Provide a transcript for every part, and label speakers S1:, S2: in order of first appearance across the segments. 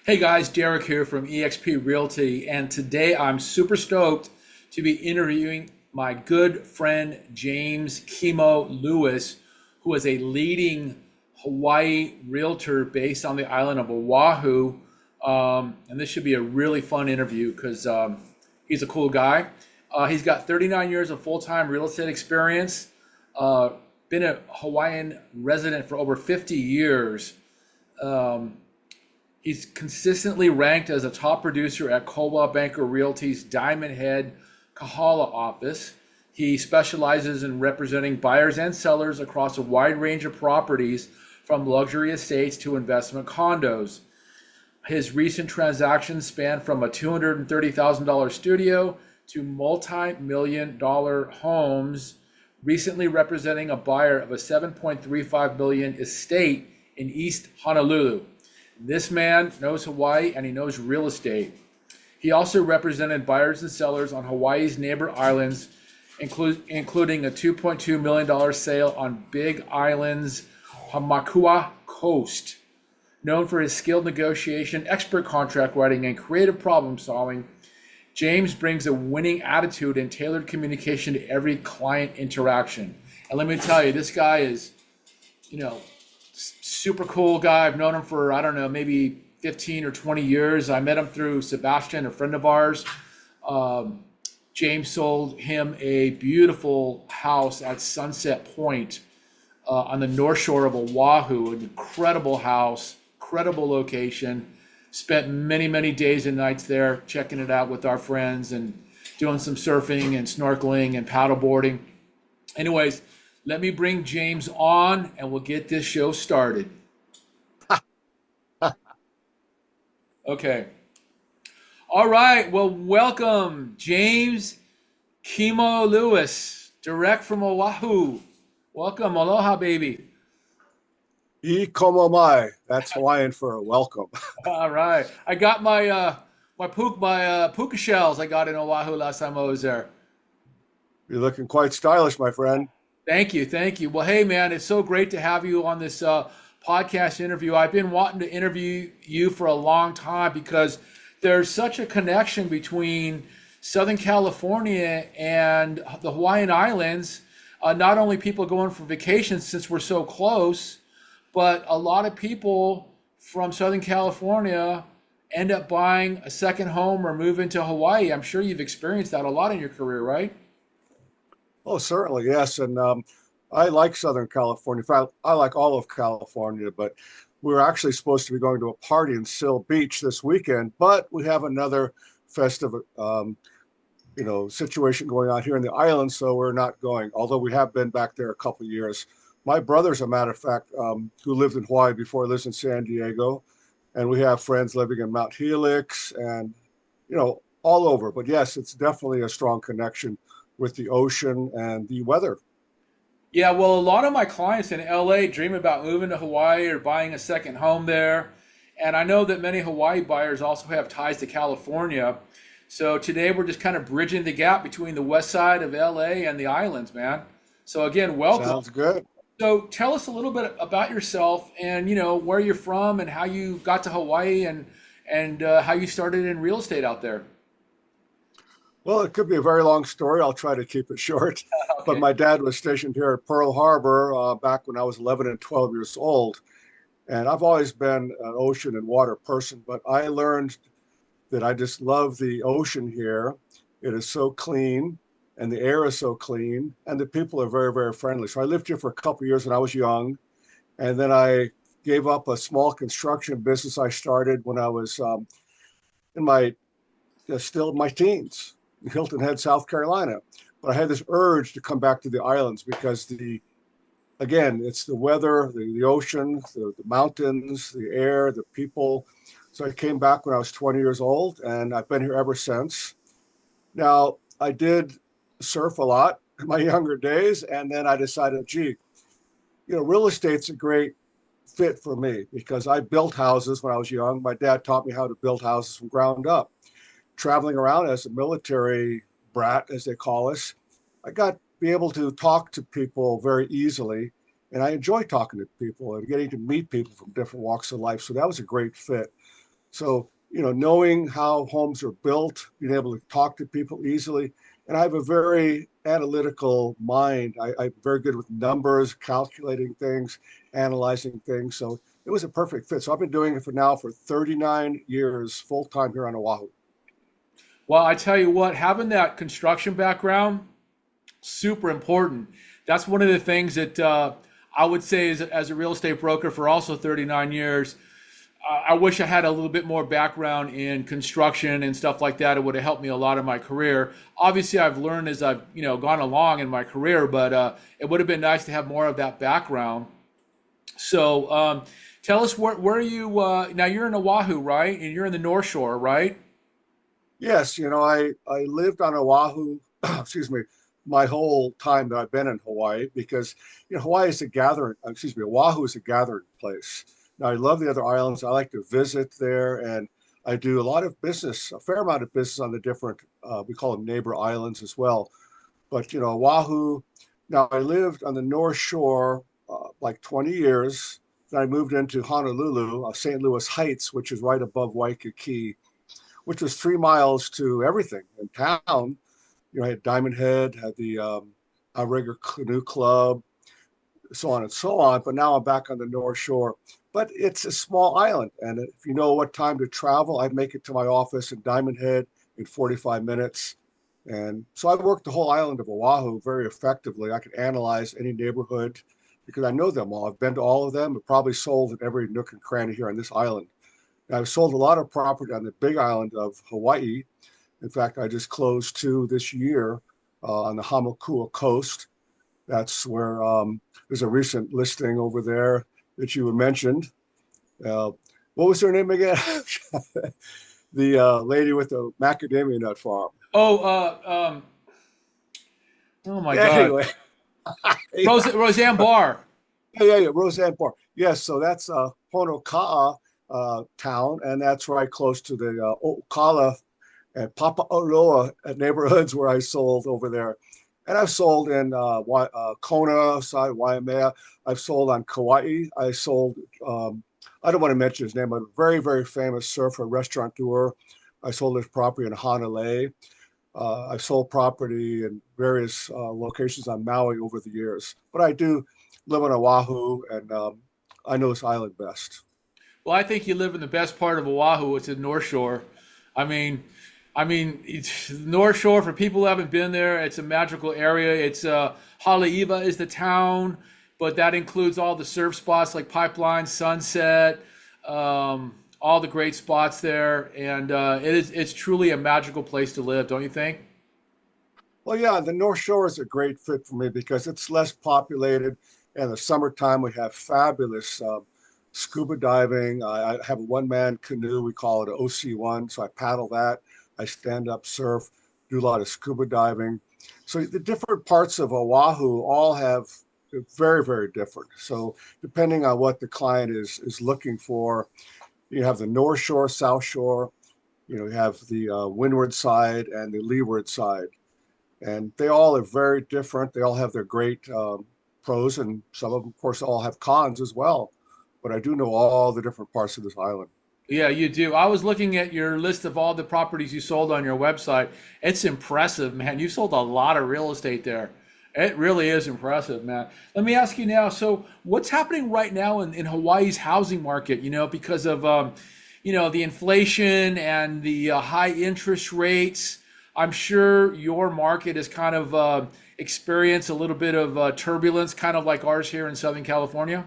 S1: Hey guys, Derek here from eXp Realty, and today I'm super stoked to be interviewing my good friend James Lewis, who is a leading Hawaii realtor based on the island of Oahu. And this should be a really fun interview because he's a cool guy. He's got 39 years of full-time real estate experience, uh, been a Hawaiian resident for over 50 years. Um, He's consistently ranked as a top producer at Coldwell Banker Realty's Diamond Head Kahala office. He specializes in representing buyers and sellers across a wide range of properties, from luxury estates to investment condos. His recent transactions span from a $230,000 studio to multi-million dollar homes, recently representing a buyer of a 7.35 million estate in East Honolulu. This man knows Hawaii and he knows real estate. He also represented buyers and sellers on Hawaii's neighbor islands, including a $2.2 million sale on Big Island's Hamakua Coast. Known for his skilled negotiation, expert contract writing, and creative problem solving, James brings a winning attitude and tailored communication to every client interaction. And let me tell you, this guy is, you know, super cool guy. I've known him for, I don't know, maybe 15 or 20 years. I met him through Sebastian, a friend of ours. Um, James sold him a beautiful house at Sunset Point on the north shore of Oahu. An incredible house, incredible location. Spent many, many days and nights there checking it out with our friends and doing some surfing and snorkeling and paddleboarding. Anyways, let me bring James on and we'll get this show started. Okay. All right. Well, welcome, James Lewis, direct from Oahu. Welcome. Aloha, baby.
S2: I komo mai. That's Hawaiian for welcome.
S1: All right. I got my puka shells I got in Oahu last time I was there.
S2: You're looking quite stylish, my friend.
S1: Thank you. Thank you. Well, hey, man, it's so great to have you on this podcast interview. I've been wanting to interview you for a long time because there's such a connection between Southern California and the Hawaiian Islands. Not only people going for vacations since we're so close, but a lot of people from Southern California end up buying a second home or move into Hawaii. I'm sure you've experienced that a lot in your career, right?
S2: Oh, certainly, yes. And I like Southern California. In fact, I like all of California, but we're actually supposed to be going to a party in Seal Beach this weekend, but we have another festive, situation going on here in the island, so we're not going, although we have been back there a couple of years. My brother, as a matter of fact, who lived in Hawaii before, lives in San Diego, and we have friends living in Mount Helix and, all over. But yes, it's definitely a strong connection with the ocean and the weather.
S1: Yeah, well, a lot of my clients in LA dream about moving to Hawaii or buying a second home there. And I know that many Hawaii buyers also have ties to California. So today we're just kind of bridging the gap between the west side of LA and the islands, man. So again, welcome.
S2: Sounds good.
S1: So tell us a little bit about yourself and where you're from and how you got to Hawaii and how you started in real estate out there.
S2: Well, it could be a very long story. I'll try to keep it short. But
S1: Okay.
S2: my dad was stationed here at Pearl Harbor back when I was 11 and 12 years old. And I've always been an ocean and water person, but I learned that I just love the ocean here. It is so clean and the air is so clean and the people are very, very friendly. So I lived here for a couple of years when I was young. And then I gave up a small construction business I started when I was in my still in my teens, in Hilton Head, South Carolina. But I had this urge to come back to the islands because again, it's the weather, the ocean, the mountains, the air, the people. So I came back when I was 20 years old, and I've been here ever since. Now, I did surf a lot in my younger days, and then I decided, gee, real estate's a great fit for me because I built houses when I was young. My dad taught me how to build houses from ground up. Traveling around as a military brat, as they call us, I got to be able to talk to people very easily. And I enjoy talking to people and getting to meet people from different walks of life. So that was a great fit. So, knowing how homes are built, being able to talk to people easily. And I have a very analytical mind. I'm very good with numbers, calculating things, analyzing things. So it was a perfect fit. So I've been doing it for 39 years, full time here on Oahu.
S1: Well, I tell you what, having that construction background, super important. That's one of the things that I would say as a real estate broker for also 39 years. I wish I had a little bit more background in construction and stuff like that. It would have helped me a lot in my career. Obviously, I've learned as I've gone along in my career, but it would have been nice to have more of that background. So, tell us where are you now? You're in Oahu, right? And you're in the North Shore, right?
S2: Yes, I lived on Oahu, excuse me, my whole time that I've been in Hawaii because Hawaii is a gathering, excuse me, Oahu is a gathering place. Now I love the other islands. I like to visit there, and I do a lot of business, a fair amount of business on the different we call them neighbor islands as well. But Oahu. Now I lived on the North Shore like 20 years. Then I moved into Honolulu, St. Louis Heights, which is right above Waikiki, which was 3 miles to everything in town. I had Diamond Head, had the Outrigger Canoe Club, so on and so on. But now I'm back on the North Shore. But it's a small island. And if you know what time to travel, I'd make it to my office in Diamond Head in 45 minutes. And so I've worked the whole island of Oahu very effectively. I could analyze any neighborhood because I know them all. I've been to all of them. I've probably sold in every nook and cranny here on this island. And I've sold a lot of property on the big island of Hawaii. In fact, I just closed two this year on the Hamakua coast. That's where there's a recent listing over there that you mentioned. Uh, what was her name again? The lady with the macadamia nut farm.
S1: Oh, oh my God,
S2: Anyway,
S1: Roseanne Barr.
S2: yeah, Roseanne Park. Yes, so that's Honoka'a town, and that's right close to the Okala and Papaaloa neighborhoods where I sold over there. And I've sold in Kona, side Waimea. I've sold on Kauai. I sold, I don't want to mention his name, but a very, very famous surfer restaurateur. I sold his property in Hanalei. I've sold property in various locations on Maui over the years. But I do live on Oahu, and I know this island best.
S1: Well, I think you live in the best part of Oahu. It's the North Shore. I mean, it's North Shore for people who haven't been there. It's a magical area. It's Haleiwa is the town, but that includes all the surf spots like Pipeline, Sunset, all the great spots there, and it's truly a magical place to live, don't you think?
S2: Well, yeah, the North Shore is a great fit for me because it's less populated. And the summertime, we have fabulous scuba diving. I have a one-man canoe. We call it an OC1. So I paddle that. I stand up, surf, do a lot of scuba diving. So the different parts of Oahu all have very, very different. So depending on what the client is looking for, you have the North Shore, South Shore. You have the windward side and the leeward side, and they all are very different. They all have their great pros, and some of them, of course, all have cons as well. But I do know all the different parts of this island.
S1: Yeah, you do. I was looking at your list of all the properties you sold on your website. It's impressive, man. You sold a lot of real estate there. It really is impressive, man. Let me ask you now. So, what's happening right now in Hawaii's housing market? Because of the inflation and the high interest rates. I'm sure your market has kind of experienced a little bit of turbulence, kind of like ours here in Southern California.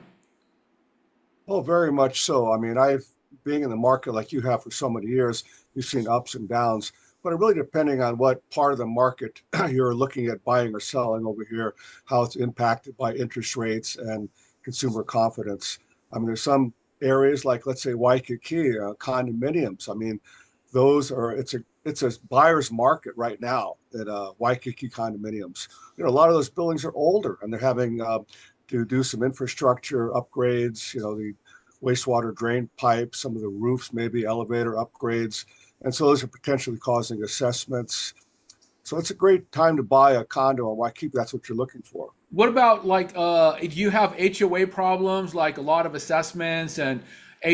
S2: Oh, very much so. I mean, I've being in the market like you have for so many years, you've seen ups and downs. But it really depending on what part of the market you're looking at buying or selling over here, how it's impacted by interest rates and consumer confidence. I mean, there's some areas like let's say Waikiki condominiums. I mean, those are it's a buyer's market right now at Waikiki condominiums. A lot of those buildings are older and they're having to do some infrastructure upgrades. The wastewater drain pipes, some of the roofs, maybe elevator upgrades, and so those are potentially causing assessments. So it's a great time to buy a condo in Waikiki. That's what you're looking for.
S1: What about like do you have HOA problems like a lot of assessments and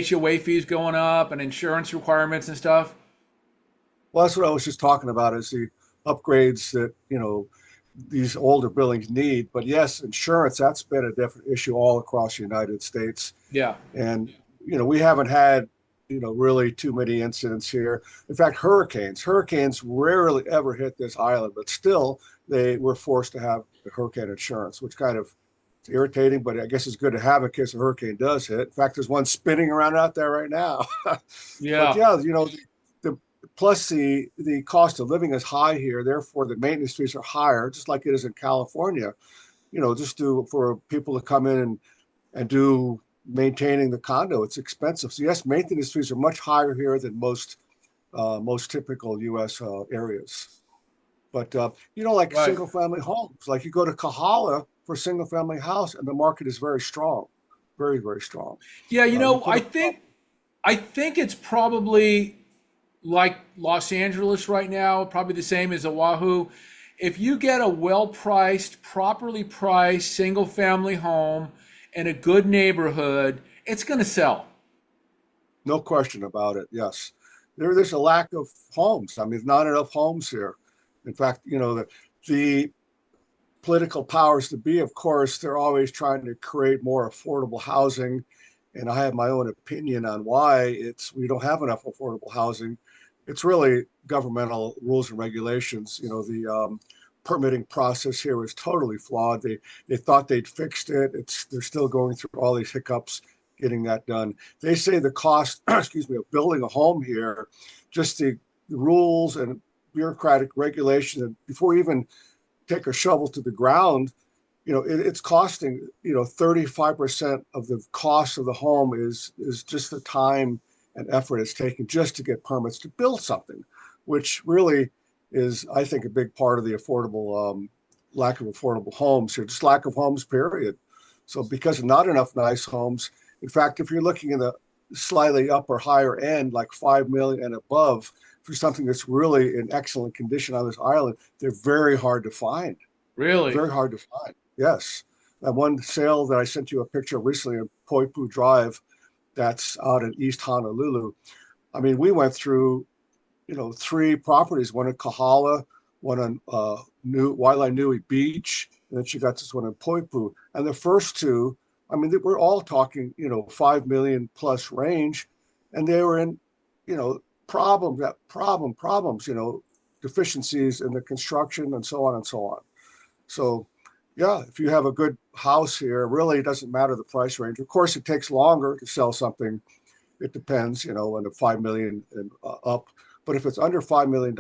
S1: HOA fees going up and insurance requirements and stuff.
S2: Well, that's what I was just talking about is the upgrades that, these older buildings need. But yes, insurance, that's been a definite issue all across the United States.
S1: Yeah.
S2: And, we haven't had, really too many incidents here. In fact, hurricanes rarely ever hit this island, but still they were forced to have the hurricane insurance, which kind of it's irritating, but I guess it's good to have in case a hurricane does hit. In fact, there's one spinning around out there right now. But
S1: Yeah.
S2: yeah, the plus the cost of living is high here, therefore the maintenance fees are higher, just like it is in California. Just for people to come in and do maintaining the condo, it's expensive. So yes, maintenance fees are much higher here than most typical U.S. Areas. But like
S1: Right.
S2: single family homes, like you go to Kahala for a single family house, and the market is very strong, very very strong.
S1: Yeah,
S2: You put
S1: I
S2: a
S1: think it's probably like Los Angeles right now, probably the same as Oahu. If you get a well-priced, properly priced single family home in a good neighborhood, it's going to sell.
S2: No question about it. Yes, there's a lack of homes. I mean, there's not enough homes here. In fact, the political powers to be, of course, they're always trying to create more affordable housing. And I have my own opinion on why we don't have enough affordable housing. It's really governmental rules and regulations. The permitting process here is totally flawed. They thought they'd fixed it. They're still going through all these hiccups getting that done. They say the cost, excuse me, of building a home here, just the rules and bureaucratic regulations, and before you even take a shovel to the ground, it's costing, 35% of the cost of the home is just the time and effort it's taken just to get permits to build something, which really is, I think, a big part of the lack of affordable homes here, just lack of homes, period. So because of not enough nice homes, in fact, if you're looking in the slightly upper higher end, like 5 million and above, for something that's really in excellent condition on this island, they're very hard to find.
S1: Really?
S2: Very hard to find. Yes. That one sale that I sent you a picture of recently in Poipu Drive, that's out in East Honolulu. I mean, we went through, three properties, one in Kahala, one on New Wailanui Beach, and then she got this one in Poipu. And the first two, I mean, we're all talking, 5 million plus range, and they were in, problems, deficiencies in the construction and so on and so on. So, yeah, if you have a good house here, really it doesn't matter the price range. Of course, it takes longer to sell something. It depends, when the 5 million and up. But if it's under $5 million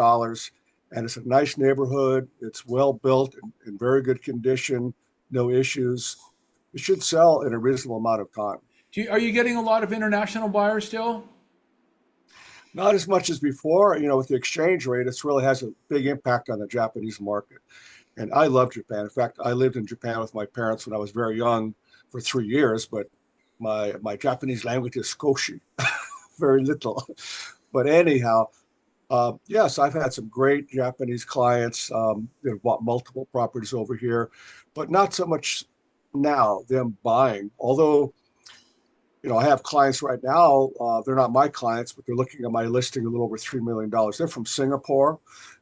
S2: and it's a nice neighborhood, it's well built in very good condition, no issues, it should sell in a reasonable amount of time.
S1: Are you getting a lot of international buyers still?
S2: Not as much as before, with the exchange rate, it really has a big impact on the Japanese market. And I love Japan. In fact, I lived in Japan with my parents when I was very young for 3 years, but my Japanese language is skoshi, very little. But anyhow, yes, I've had some great Japanese clients that have bought multiple properties over here, but not so much now, them buying. Although, I have clients right now, they're not my clients, but they're looking at my listing a little over $3 million. They're from Singapore,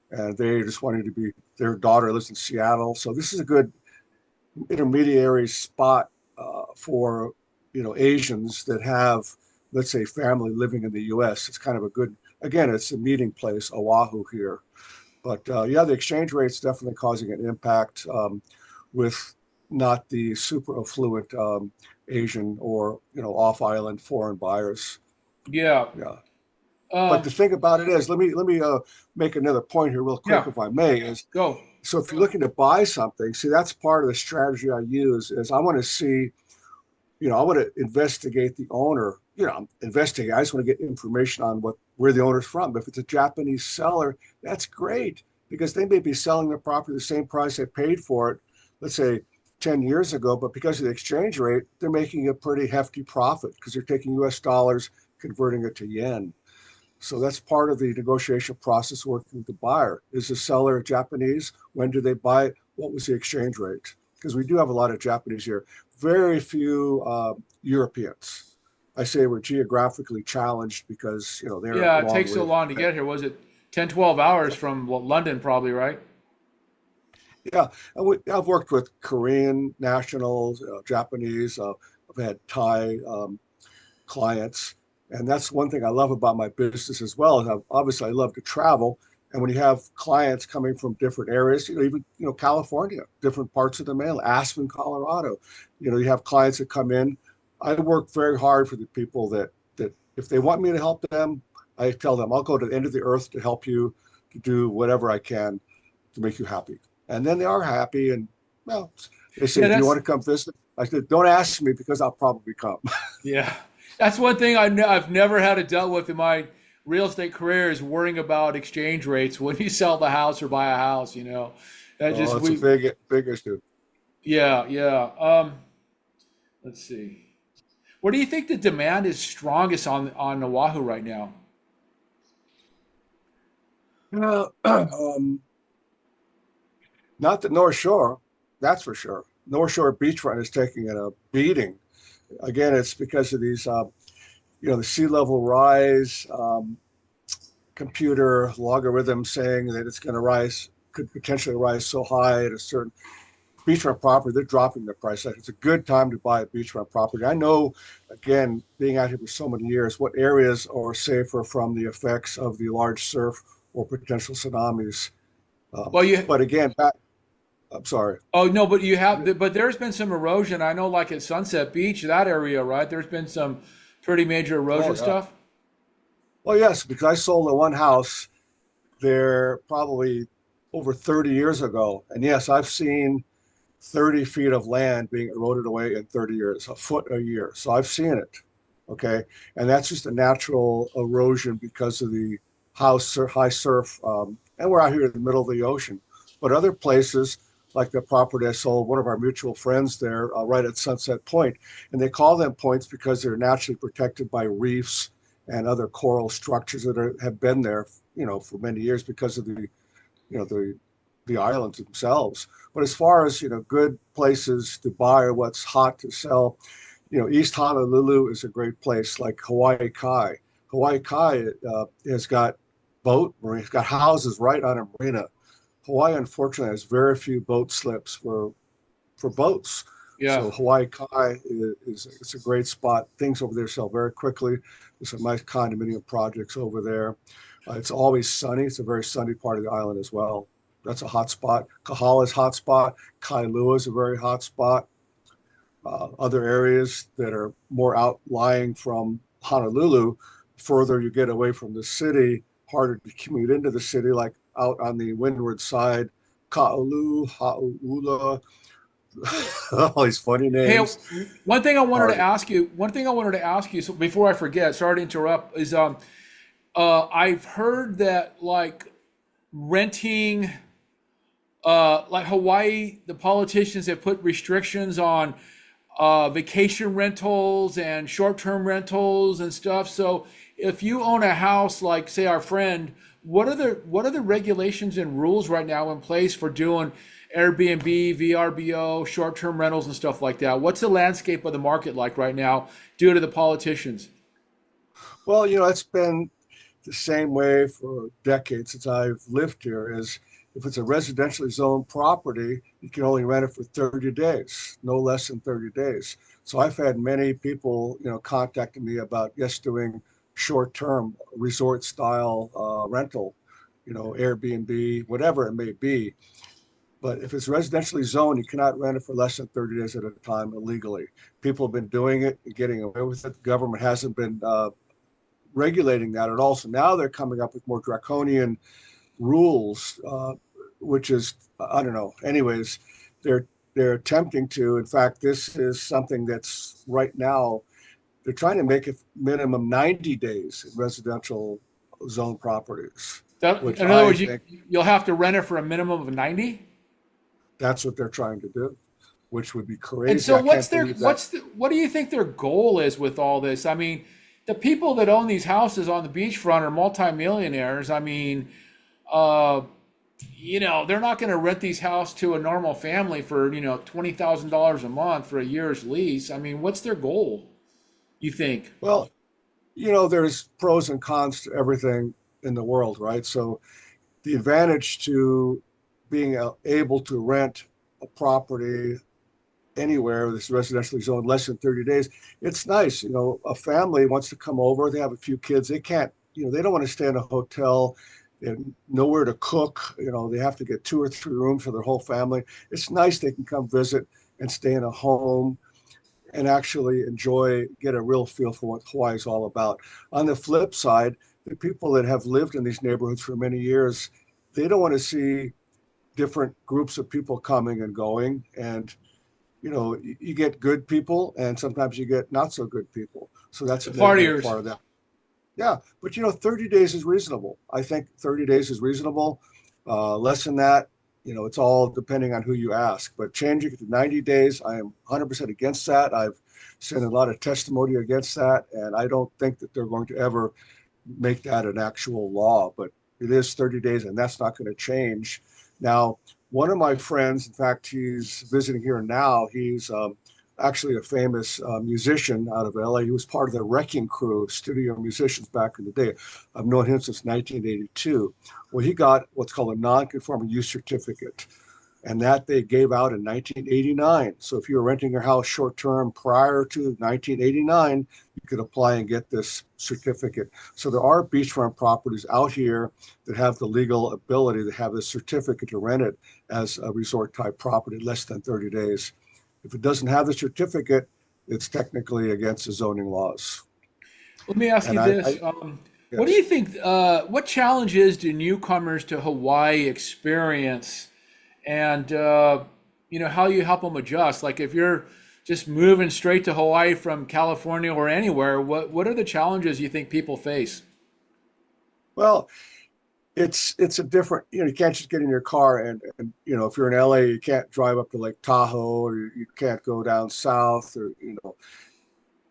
S2: and they just wanted to be, their daughter lives in Seattle. So this is a good intermediary spot for, Asians that have, let's say, family living in the U.S. It's kind of a good, again, it's a meeting place, Oahu here. But yeah, the exchange rate's definitely causing an impact with not the super affluent Asian or, off-island foreign buyers.
S1: Yeah.
S2: Yeah. But
S1: Um,
S2: the thing about it is, let me make another point here real quick,
S1: yeah.
S2: if I may, is
S1: Go.
S2: so if you're looking to buy something, see, that's part of the strategy I use is I want to see, I want to investigate the owner, investigate. I just want to get information on where the owner's from. If it's a Japanese seller, that's great because they may be selling their property the same price they paid for it, let's say 10 years ago, but because of the exchange rate, they're making a pretty hefty profit because they're taking US dollars, converting it to yen. So that's part of the negotiation process working with the buyer. Is the seller Japanese? When did they buy it? What was the exchange rate? Because we do have a lot of Japanese here. Very few Europeans. I say we're geographically challenged because they're a
S1: Yeah, it
S2: long
S1: takes so
S2: way.
S1: long to get here. Was it 10, 12 hours from London, probably, right?
S2: Yeah, and I've worked with Korean nationals, Japanese. I've had Thai clients, and that's one thing I love about my business as well. Is obviously I love to travel, and when you have clients coming from different areas, even California, different parts of the mainland, Aspen, Colorado, you have clients that come in. I work very hard for the people that if they want me to help them, I tell them I'll go to the end of the earth to help you to do whatever I can to make you happy. And then they are happy. And well, they say,
S1: Yeah,
S2: "Do you want
S1: that's
S2: to come visit?" I said, "Don't ask me because I'll probably come."
S1: yeah, that's one thing I've never had to deal with in my real estate career is worrying about exchange rates when you sell the house or buy a house. That
S2: Oh,
S1: just
S2: it's a
S1: we
S2: big issue.
S1: yeah yeah. Let's see. Where do you think the demand is strongest on Oahu right now?
S2: Yeah, not the North Shore, that's for sure. North Shore beachfront is taking a beating. Again, it's because of these, the sea level rise, computer logarithm saying that it's going to rise, could potentially rise so high at a certain beachfront property, they're dropping the price. It's a good time to buy a beachfront property. I know, again, being out here for so many years, what areas are safer from the effects of the large surf or potential tsunamis.
S1: Well, you
S2: But again, back, I'm sorry.
S1: oh no, but there's been some erosion. I know, like at Sunset Beach, that area, right? There's been some pretty major
S2: Oh
S1: erosion
S2: yeah.
S1: stuff.
S2: Well, yes, because I sold the one house there probably over 30 years ago, and yes, I've seen 30 feet of land being eroded away in 30 years, a foot a year. So I've seen it. Okay. And that's just a natural erosion because of the high surf. And we're out here in the middle of the ocean. But other places, like the property I sold, one of our mutual friends there, right at Sunset Point, and they call them points because they're naturally protected by reefs and other coral structures that have been there, for many years because of you know, the islands themselves. But as far as good places to buy or what's hot to sell, East Honolulu is a great place, like Hawaii Kai. Hawaii Kai has got it's got houses right on a marina. Hawaii, unfortunately, has very few boat slips for boats.
S1: Yeah.
S2: So Hawaii Kai it's a great spot. Things over there sell very quickly. There's some nice condominium projects over there. It's always sunny. It's a very sunny part of the island as well. That's a hot spot. Kahala's hot spot. Kailua is a very hot spot. Other areas that are more outlying from Honolulu, further you get away from the city, harder to commute into the city, like out on the windward side, Ka'ulu, Ha'ula, all these funny
S1: Hey,
S2: names. Hard.
S1: one thing I wanted to ask you, so before I forget, sorry to interrupt, is I've heard that like renting like Hawaii, the politicians have put restrictions on vacation rentals and short-term rentals and stuff. So if you own a house, like say our friend, what are the regulations and rules right now in place for doing Airbnb, VRBO, short-term rentals and stuff like that? What's the landscape of the market like right now due to the politicians?
S2: Well, it's been the same way for decades since I've lived here. Is if it's a residentially zoned property, you can only rent it for 30 days, no less than 30 days. So I've had many people, contacting me about just doing short-term resort style rental, Airbnb, whatever it may be. But if it's residentially zoned, you cannot rent it for less than 30 days at a time illegally. People have been doing it and getting away with it. The government hasn't been regulating that at all. So now they're coming up with more draconian rules, which is I don't know. Anyways, they're attempting to. In fact, this is something that's right now they're trying to make it minimum 90 days in residential zone properties,
S1: That,
S2: which
S1: in other
S2: I
S1: words,
S2: think
S1: you'll have to rent it for a minimum of 90.
S2: that's what they're trying to do, which would be
S1: And
S2: crazy.
S1: so
S2: I can't believe that.
S1: what do you think their goal is with all this? I mean, the people that own these houses on the beachfront are multimillionaires. I mean, uh, they're not going to rent these houses to a normal family for, $20,000 a month for a year's lease. I mean, what's their goal? you think?
S2: Well, there's pros and cons to everything in the world, right? So the advantage to being able to rent a property anywhere that's residentially zoned less than 30 days, it's nice. A family wants to come over, they have a few kids, they can't, they don't want to stay in a hotel and nowhere to cook. They have to get 2 or 3 rooms for their whole family. It's nice they can come visit and stay in a home and actually get a real feel for what Hawaii is all about. On the flip side, the people that have lived in these neighborhoods for many years, they don't want to see different groups of people coming and going. And you get good people and sometimes you get not so good people. So that's
S1: The
S2: a negative
S1: partiers.
S2: part of that. Yeah, but 30 days is reasonable. I think 30 days is reasonable. Less than that, it's all depending on who you ask. But changing it to 90 days, I am 100% against that. I've sent a lot of testimony against that, and I don't think that they're going to ever make that an actual law. But it is 30 days, and that's not going to change. Now, one of my friends, in fact, he's visiting here now. He's actually a famous musician out of LA. He was part of the Wrecking Crew, studio musicians back in the day. I've known him since 1982. Well, he got what's called a non-conforming use certificate, and that they gave out in 1989. So if you were renting your house short term prior to 1989, you could apply and get this certificate. So there are beachfront properties out here that have the legal ability to have this certificate to rent it as a resort type property less than 30 days. If it doesn't have the certificate, it's technically against the zoning laws.
S1: Let me ask
S2: And
S1: you
S2: I
S1: this. What do
S2: yes.
S1: you think, what challenges do newcomers to Hawaii experience? And, how you help them adjust? Like if you're just moving straight to Hawaii from California or anywhere, what are the challenges you think people face?
S2: Well, it's a different, you can't just get in your car and if you're in LA, you can't drive up to Lake Tahoe, or you can't go down south, or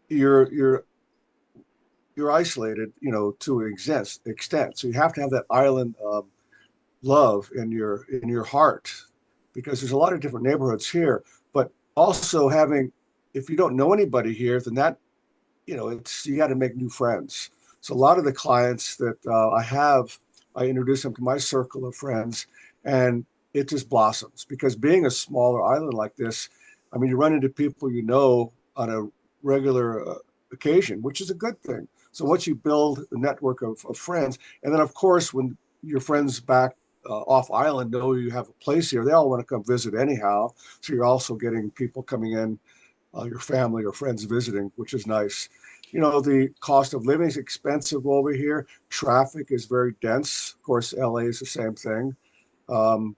S2: you're you're you're isolated, to an extent. So you have to have that island love in your heart, because there's a lot of different neighborhoods here. But also having, if you don't know anybody here, then that, it's, you got to make new friends. So a lot of the clients that I introduce them to my circle of friends, and it just blossoms, because being a smaller island like this, I mean, you run into people on a regular occasion, which is a good thing. So once you build a network of friends, and then of course when your friends back off island know you have a place here, they all want to come visit anyhow. So you're also getting people coming in, your family or friends visiting, which is nice. The cost of living is expensive over here. Traffic is very dense. Of course, LA is the same thing. Um,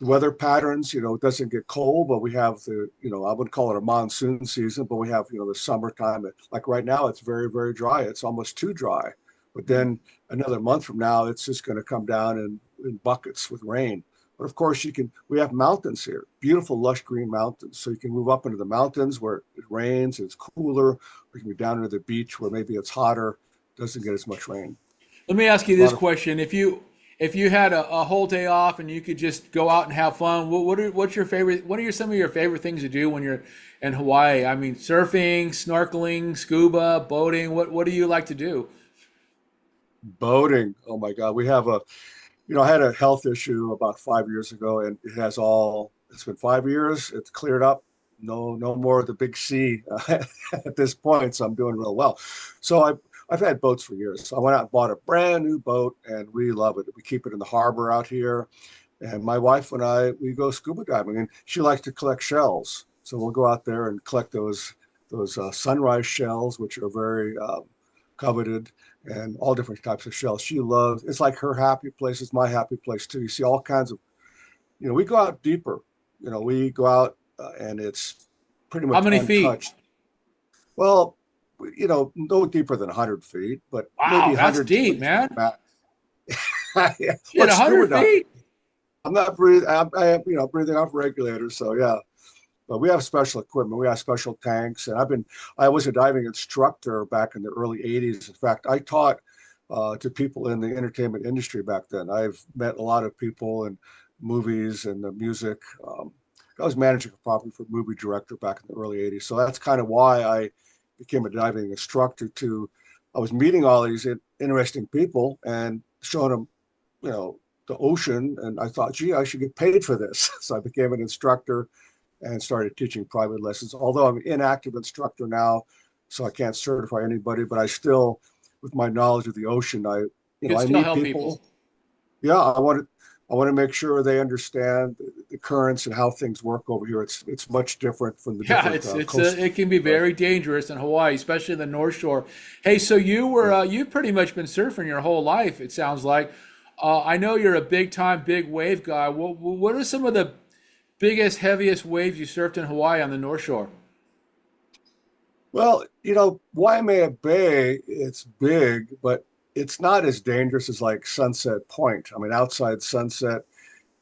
S2: Weather patterns, it doesn't get cold, but we have I wouldn't call it a monsoon season, but we have, the summertime. Like right now, it's very, very dry. It's almost too dry. But then another month from now, it's just going to come down in buckets with rain. But of course, we have mountains here, beautiful, lush green mountains. So you can move up into the mountains where it rains, it's cooler. Or you can be down to the beach where maybe it's hotter, doesn't get as much rain.
S1: Let me ask you
S2: A
S1: this
S2: lot of
S1: question. If you had a whole day off and you could just go out and have fun, what's your favorite, what are some of your favorite things to do when you're in Hawaii? I mean, surfing, snorkeling, scuba, boating, what do you like to do?
S2: boating. Oh my God. I had a health issue about 5 years ago, and it's been 5 years. It's cleared up. No, no more of the big C at this point. So I'm doing real well. So I've had boats for years. So I went out and bought a brand new boat, and we love it. We keep it in the harbor out here. And my wife and I, we go scuba diving, and she likes to collect shells. So we'll go out there and collect those sunrise shells, which are very coveted, and all different types of shells. She loves. It's like her happy place. It's my happy place too. You see all kinds of. We go out deeper. We go out and it's pretty
S1: How
S2: much
S1: many feet?
S2: untouched. Well, no deeper than 100 feet, but maybe
S1: Wow, that's deep,
S2: 120 feet
S1: man.
S2: max. Yeah.
S1: Shit,
S2: What's scuba
S1: 100
S2: diving?
S1: feet?
S2: I'm not breathing. I am, breathing off regulators. So yeah, but we have special equipment. We have special tanks, and I was a diving instructor back in the early '80s. In fact, I taught to people in the entertainment industry back then. I've met a lot of people in movies and the music. I was managing a property for a movie director back in the early '80s, so that's kind of why I became a diving instructor to, I was meeting all these interesting people and showing them, you know, the ocean. And I thought, gee, I should get paid for this. So I became an instructor and started teaching private lessons. Although I'm an inactive instructor now, so I can't certify anybody, but I still, with my knowledge of the ocean,
S1: You can
S2: I
S1: still
S2: meet
S1: help people.
S2: people. Yeah, I want to make sure they understand the currents and how things work over here. It's much different from the
S1: Yeah,
S2: different coast.
S1: it can be
S2: Right.
S1: very dangerous in Hawaii, especially the North Shore. Hey, so
S2: Yeah.
S1: you've pretty much been surfing your whole life, it sounds like. I know you're a big time big wave guy. What are some of the biggest, heaviest waves you surfed in Hawaii on the North Shore?
S2: Well, Waimea Bay, it's big, but it's not as dangerous as like Sunset Point. I mean, outside Sunset,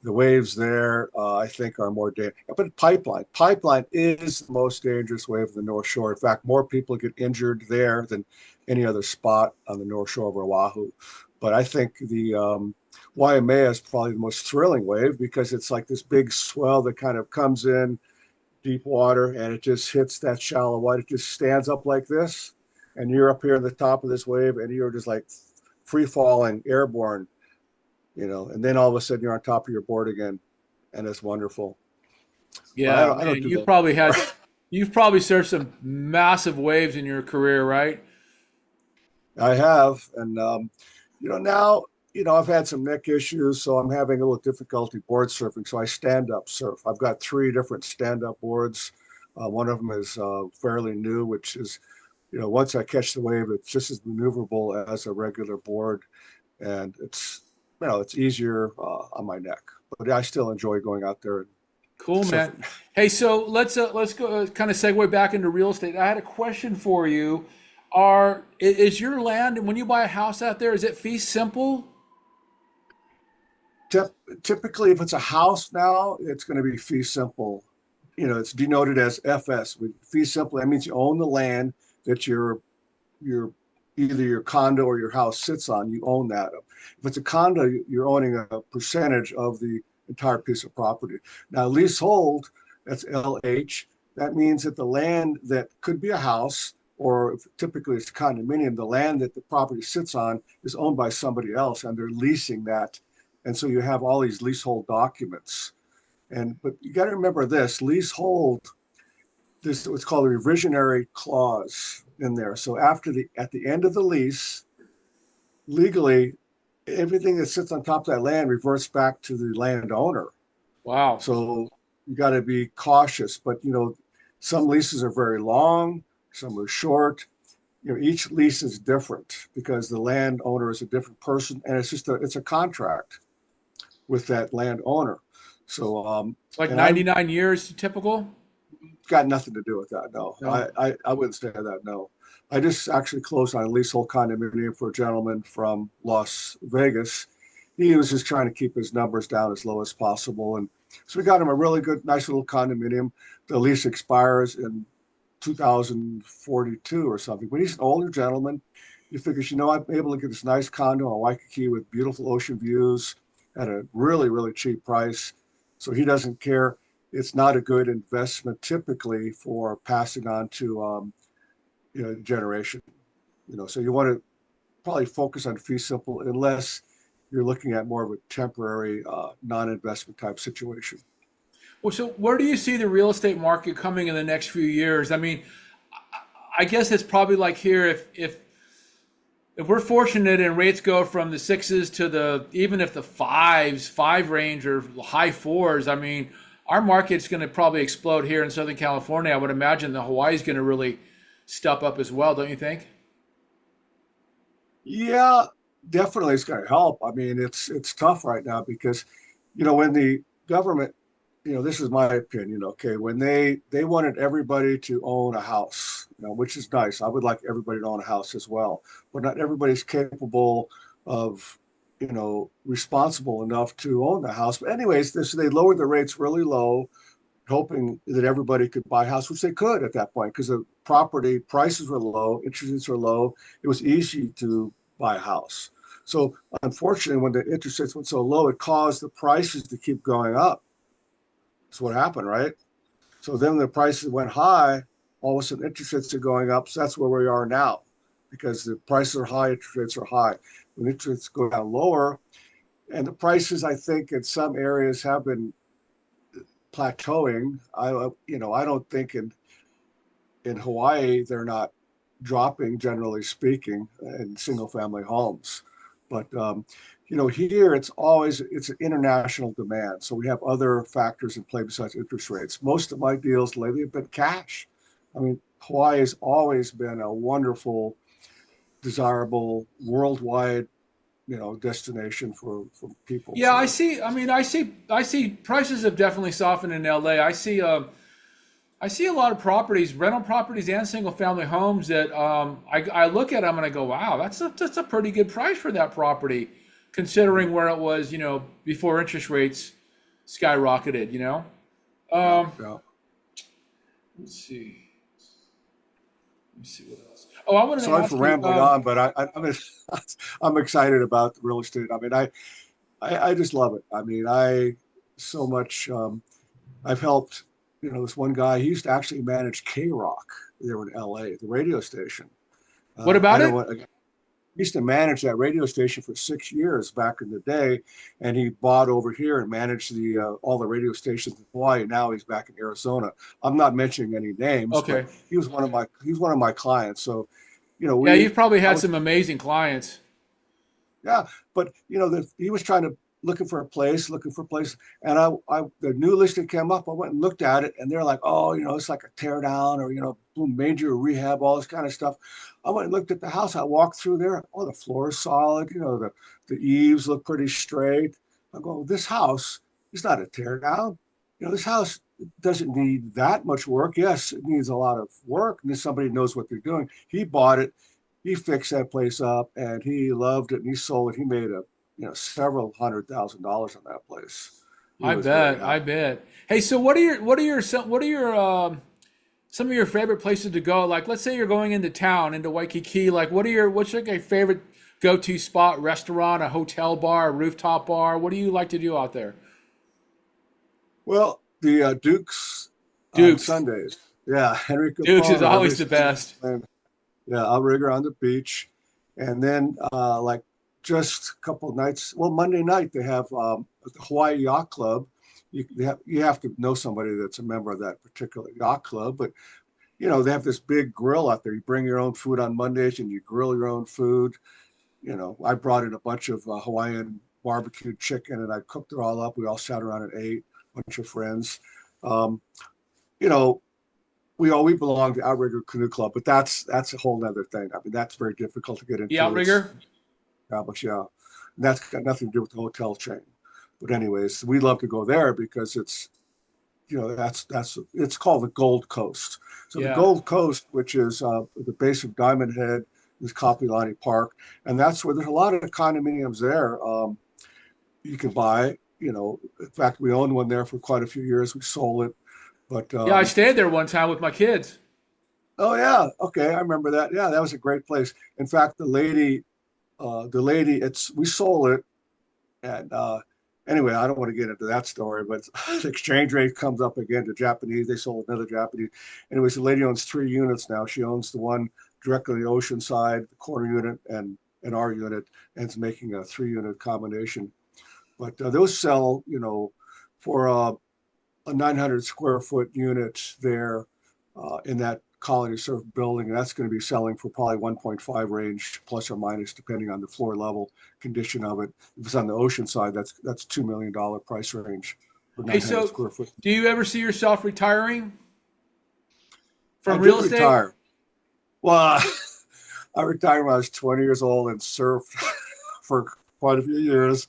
S2: the waves there, I think, are more dangerous. But Pipeline is the most dangerous wave of the North Shore. In fact, more people get injured there than any other spot on the North Shore of Oahu. But I think the Waimea is probably the most thrilling wave because it's like this big swell that kind of comes in deep water and it just hits that shallow water. It just stands up like this, and you're up here at the top of this wave, and you're just like free falling, airborne, and then all of a sudden you're on top of your board again, and it's wonderful. But
S1: Yeah,
S2: I don't
S1: man,
S2: do that anymore.
S1: you've probably surfed some massive waves in your career, right?
S2: I have, and now I've had some neck issues, so I'm having a little difficulty board surfing. So I stand up surf. I've got three different stand up boards. One of them is fairly new, which is once I catch the wave, it's just as maneuverable as a regular board, and it's easier on my neck. But I still enjoy going out there and
S1: Cool, man.
S2: surfing.
S1: Hey, so let's go kind of segue back into real estate. I had a question for you. Is your land when you buy a house out there, is it fee simple?
S2: Typically, if it's a house now, it's going to be fee simple. It's denoted as FS. With fee simple, that means you own the land that your either your condo or your house sits on. You own that. If it's a condo, you're owning a percentage of the entire piece of property. Now, leasehold, that's LH. That means that the land that could be a house, or if typically it's a condominium, the land that the property sits on is owned by somebody else, and they're leasing that. And so you have all these leasehold documents. But you got to remember this: leasehold, this what's called a reversionary clause in there. So at the end of the lease, legally, everything that sits on top of that land reverts back to the landowner.
S1: Wow.
S2: So you got to be cautious. But some leases are very long, some are short. Each lease is different because the landowner is a different person, and it's a contract with that landowner. So
S1: Like
S2: and I've
S1: 99 years typical?
S2: got nothing to do with that. No,
S1: No.
S2: I wouldn't say that. No, I just actually closed on a leasehold condominium for a gentleman from Las Vegas. He was just trying to keep his numbers down as low as possible, and so we got him a really good, nice little condominium. The lease expires in 2042 or something. But he's an older gentleman. He figures, I'm able to get this nice condo in Waikiki with beautiful ocean views at a really, really cheap price. So he doesn't care. It's not a good investment typically for passing on to generation. So you want to probably focus on fee simple unless you're looking at more of a temporary non-investment type situation.
S1: Well, so where do you see the real estate market coming in the next few years? I mean, I guess it's probably like here if we're fortunate and rates go from the sixes to the even if the five range or high fours, I mean, our market's going to probably explode here in Southern California. I would imagine the Hawaii's going to really step up as well, don't you think?
S2: Yeah, definitely it's going to help. I mean, it's tough right now because, when the government, this is my opinion, okay, when they wanted everybody to own a house, which is nice. I would like everybody to own a house as well, but not everybody's capable of, responsible enough to own the house. But anyways, they lowered the rates really low, hoping that everybody could buy a house, which they could at that point because the property prices were low, interest rates were low. It was easy to buy a house. So unfortunately, when the interest rates went so low, it caused the prices to keep going up. That's what happened, right? So then the prices went high. all of a sudden interest rates are going up. So that's where we are now because the prices are high, interest rates are high. When interest rates go down lower, and the prices, I think, in some areas have been plateauing. I don't think in Hawaii they're not dropping, generally speaking, in single family homes. But here it's an international demand. So we have other factors in play besides interest rates. Most of my deals lately have been cash. I mean, Hawaii has always been a wonderful, desirable, worldwide, destination for people.
S1: Yeah, I
S2: So
S1: see. I mean, I see prices have definitely softened in LA. I see a lot of properties, rental properties and single family homes that I look at them and I go, wow, that's a pretty good price for that property, considering where it was, before interest rates skyrocketed,
S2: yeah,
S1: Um,
S2: yeah.
S1: let's see. Let me see what else. Oh, I wanted to
S2: Sorry for
S1: ask you.
S2: rambling on, but I'm excited about the real estate. I mean, I just love it. I mean, I so much. I've helped, this one guy. He used to actually manage K Rock there in L.A., the radio station.
S1: What
S2: I
S1: about
S2: don't
S1: it?
S2: want. He used to manage that radio station for 6 years back in the day, and he bought over here and managed the all the radio stations in Hawaii. Now he's back in Arizona. I'm not mentioning any names, but
S1: Okay.
S2: he was one of my clients. So,
S1: Yeah, you've probably
S2: I
S1: had
S2: was
S1: some amazing clients.
S2: yeah, but he was trying to looking for a place, and the new listing came up. I went and looked at it, and they're like, oh, it's like a tear down or boom, major rehab, all this kind of stuff. I went and looked at the house. I walked through there. Oh, the floor is solid. The eaves look pretty straight. I go, this house is not a tear down. This house doesn't need that much work. Yes, it needs a lot of work, and if somebody knows what they're doing. He bought it, he fixed that place up, and he loved it, and he sold it. He made several $100,000 on that place. He
S1: I
S2: was very
S1: bet. I
S2: happy.
S1: bet. Hey, so some of your favorite places to go? Like, let's say you're going into town, into Waikiki. Like, what's like a favorite go-to spot, restaurant, a hotel bar, a rooftop bar? What do you like to do out there?
S2: Well, the Dukes on
S1: Dukes.
S2: Sundays. Yeah, Henry
S1: Dukes is
S2: Capone,
S1: always
S2: everybody's
S1: the best.
S2: playing. Yeah, outrigger on the beach. And then like just a couple of nights, well, Monday night they have the Hawaii Yacht Club. You have to know somebody that's a member of that particular yacht club, but they have this big grill out there. You bring your own food on Mondays and you grill your own food. I brought in a bunch of Hawaiian barbecue chicken and I cooked it all up. We all sat around and ate, a bunch of friends. Um, you know, we belong to Outrigger Canoe Club, but that's a whole other thing. I mean, that's very difficult to get
S1: The
S2: into. It's
S1: outrigger.
S2: established, yeah. And that's got nothing to do with the hotel chain. But anyways, we love to go there because that's it's called the Gold Coast. So the
S1: Yeah.
S2: Gold Coast, which is the base of Diamond Head, is Kapilani Park, and that's where there's a lot of condominiums there. You can buy. In fact, we owned one there for quite a few years. We sold it, but
S1: Yeah, I stayed there one time with my kids.
S2: oh yeah, okay, I remember that. Yeah, that was a great place. In fact, the lady, it's we sold it, and anyway, I don't want to get into that story, but the exchange rate comes up again to Japanese. They sold another Japanese. Anyways, the lady owns 3 units now. She owns the one directly on the ocean side, the corner unit, and our unit, and it's making a 3 unit combination. But those sell, for a 900 square foot unit there in that colony surf building. And that's going to be selling for probably 1.5 range, plus or minus, depending on the floor level condition of it. If it's on the ocean side, that's $2 million price range for
S1: Hey,
S2: 900
S1: so
S2: square foot.
S1: do you ever see yourself retiring
S2: I
S1: from
S2: did
S1: real estate?
S2: retire. Well, I retired when I was 20 years old and surfed for quite a few years.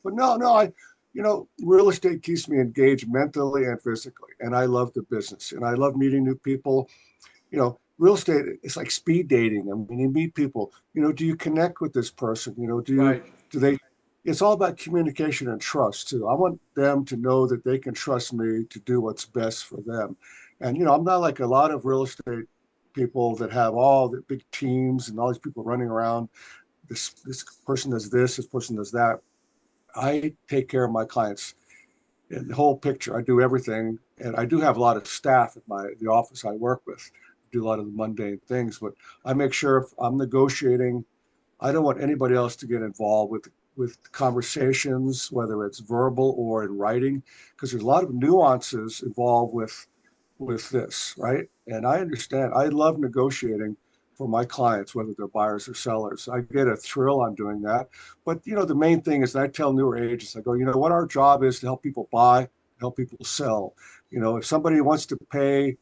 S2: But no, real estate keeps me engaged mentally and physically. And I love the business and I love meeting new people. Real estate, it's like speed dating. I mean, you meet people, do you connect with this person?
S1: Right.
S2: Do they, it's all about communication and trust too. I want them to know that they can trust me to do what's best for them. And, I'm not like a lot of real estate people that have all the big teams and all these people running around. This person does this person does that. I take care of my clients in the whole picture. I do everything, and I do have a lot of staff at the office I work with. do a lot of the mundane things, but I make sure if I'm negotiating, I don't want anybody else to get involved with conversations, whether it's verbal or in writing, because there's a lot of nuances involved with this, right? And I understand. I love negotiating for my clients, whether they're buyers or sellers. I get a thrill on doing that. But the main thing is that I tell newer agents, I go, what our job is to help people buy, help people sell. If somebody wants to pay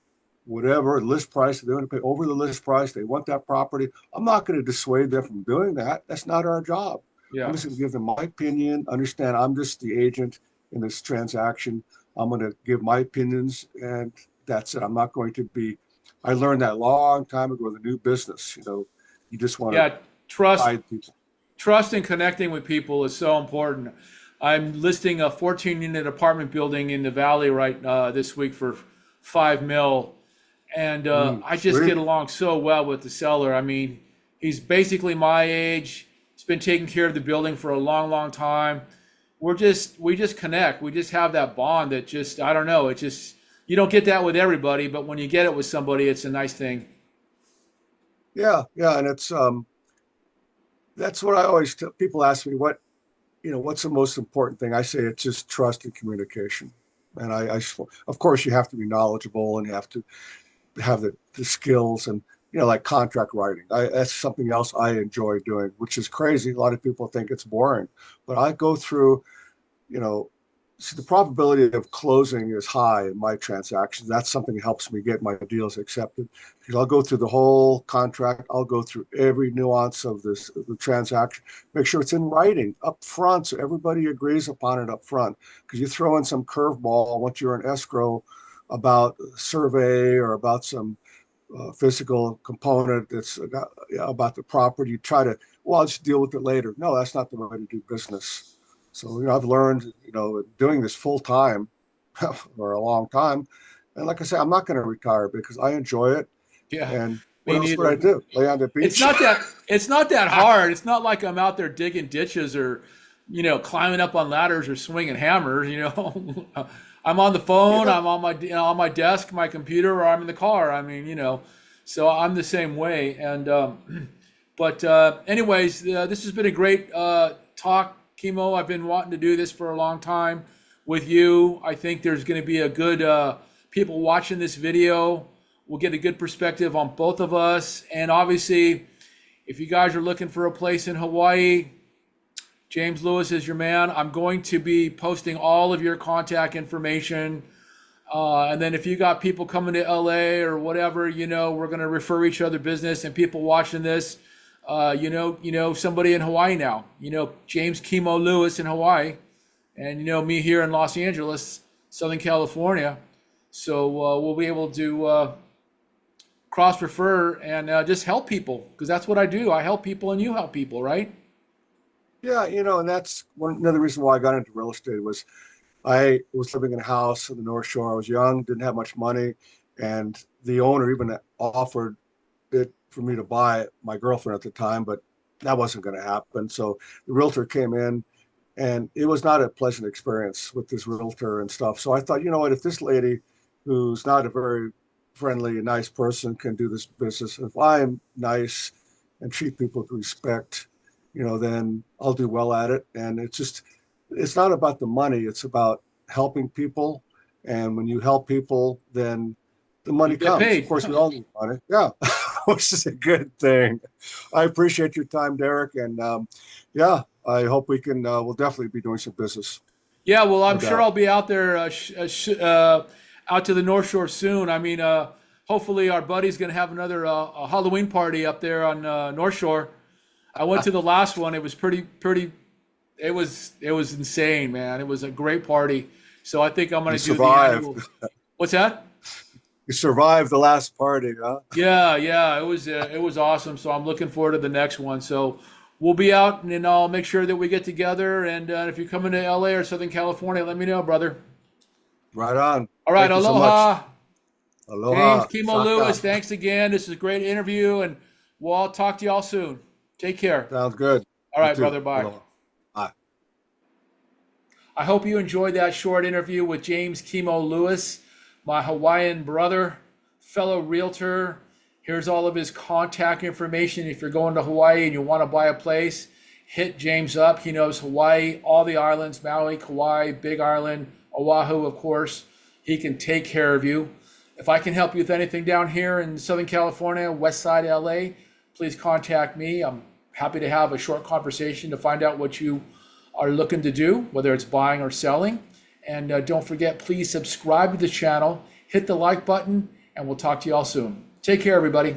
S2: whatever list price, they want to pay over the list price, they want that property, I'm not going to dissuade them from doing that. That's not our job. I'm
S1: Yeah.
S2: just going to give them my opinion. Understand, I'm just the agent in this transaction. I'm going to give my opinions, and that's it. I'm not going to be. I learned that a long time ago with a new business. You just want to
S1: Yeah. Trust,
S2: guide people.
S1: trust and connecting with people is so important. I'm listing a 14-unit apartment building in the valley right this week for 5 mil. And I just
S2: Sweet.
S1: get along so well with the seller. I mean, he's basically my age. He's been taking care of the building for a long, long time. We just connect. We just have that bond that just, I don't know. It just, you don't get that with everybody, but when you get it with somebody, it's a nice thing.
S2: Yeah, yeah, and it's that's what I always tell people. Ask me what's the most important thing. I say it's just trust and communication. And of course, you have to be knowledgeable and you have to have the skills and like contract writing. That's something else I enjoy doing, which is crazy. A lot of people think it's boring, but I go through, you know, see, the probability of closing is high in my transactions. That's something that helps me get my deals accepted. Because I'll go through the whole contract. I'll go through every nuance of the transaction. Make sure it's in writing up front, so everybody agrees upon it up front. Because you throw in some curveball once you're in escrow about a survey or about some physical component that's about the property. You try to, well, I'll just deal with it later. No, that's not the way to do business. So, I've learned, doing this full time for a long time. And like I say, I'm not going to retire because I enjoy it.
S1: Yeah,
S2: And what
S1: me
S2: else would I
S1: neither.
S2: do? Lay on the
S1: It's
S2: beach?
S1: not that it's not that hard. It's not like I'm out there digging ditches or, climbing up on ladders or swinging hammers. I'm on the phone.
S2: Yeah,
S1: I'm on my on my desk, my computer, or I'm in the car. I mean, so I'm the same way. And but anyways, this has been a great talk, Chemo. I've been wanting to do this for a long time with you. I think there's going to be a good people watching this video. We'll get a good perspective on both of us. And obviously, if you guys are looking for a place in Hawaii, James Lewis is your man. I'm going to be posting all of your contact information. And then if you got people coming to LA or whatever, we're going to refer each other business, and people watching this, somebody in Hawaii now, James Chemo Lewis in Hawaii, and me here in Los Angeles, Southern California. So we'll be able to cross refer and just help people, because that's what I do. I help people and you help people, right?
S2: yeah, and that's another reason why I got into real estate was I was living in a house in the North Shore. I was young, didn't have much money, and the owner even offered it for me to buy it, my girlfriend at the time, but that wasn't going to happen. So the realtor came in, and it was not a pleasant experience with this realtor and stuff. So I thought, you know what, if this lady, who's not a very friendly and nice person, can do this business, if I'm nice and treat people with respect, then I'll do well at it. And it's not about the money. It's about helping people. And when you help people, then the
S1: You
S2: money
S1: get
S2: comes. Of
S1: paid.
S2: course, we all need money. Yeah, which is a good thing. I appreciate your time, Derek. And yeah, I hope we can, we'll definitely be doing some business,
S1: Yeah, well,
S2: no
S1: I'm sure
S2: doubt.
S1: I'll be out there, out to the North Shore soon. I mean, hopefully our buddy's going to have another a Halloween party up there on North Shore. I went to the last one. It was pretty. It was insane, man. It was a great party. So I think I'm
S2: You
S1: going to do the
S2: survived.
S1: annual. What's that?
S2: You survived the last party, huh?
S1: Yeah, yeah, it was awesome. So I'm looking forward to the next one. So we'll be out, and then I'll make sure that we get together. And if you're coming to LA or Southern California, let me know, brother.
S2: Right on.
S1: All right,
S2: Thank you so much.
S1: aloha. James
S2: Aloha.
S1: Chemo
S2: Shaka.
S1: Lewis, thanks again. This is a great interview, and we'll all talk to you all soon. Take care.
S2: Sounds good.
S1: All
S2: You
S1: right,
S2: too.
S1: brother. Bye.
S2: Aloha. Bye.
S1: I hope you enjoyed that short interview with James Chemo Lewis, my Hawaiian brother, fellow realtor, Here's all of his contact information. If you're going to Hawaii and you want to buy a place, hit James up. He knows Hawaii, all the islands, Maui, Kauai, Big Island, Oahu, of course. He can take care of you. If I can help you with anything down here in Southern California, Westside, LA, please contact me. I'm happy to have a short conversation to find out what you are looking to do, whether it's buying or selling. And don't forget, please subscribe to the channel, hit the like button, and we'll talk to you all soon. Take care, everybody.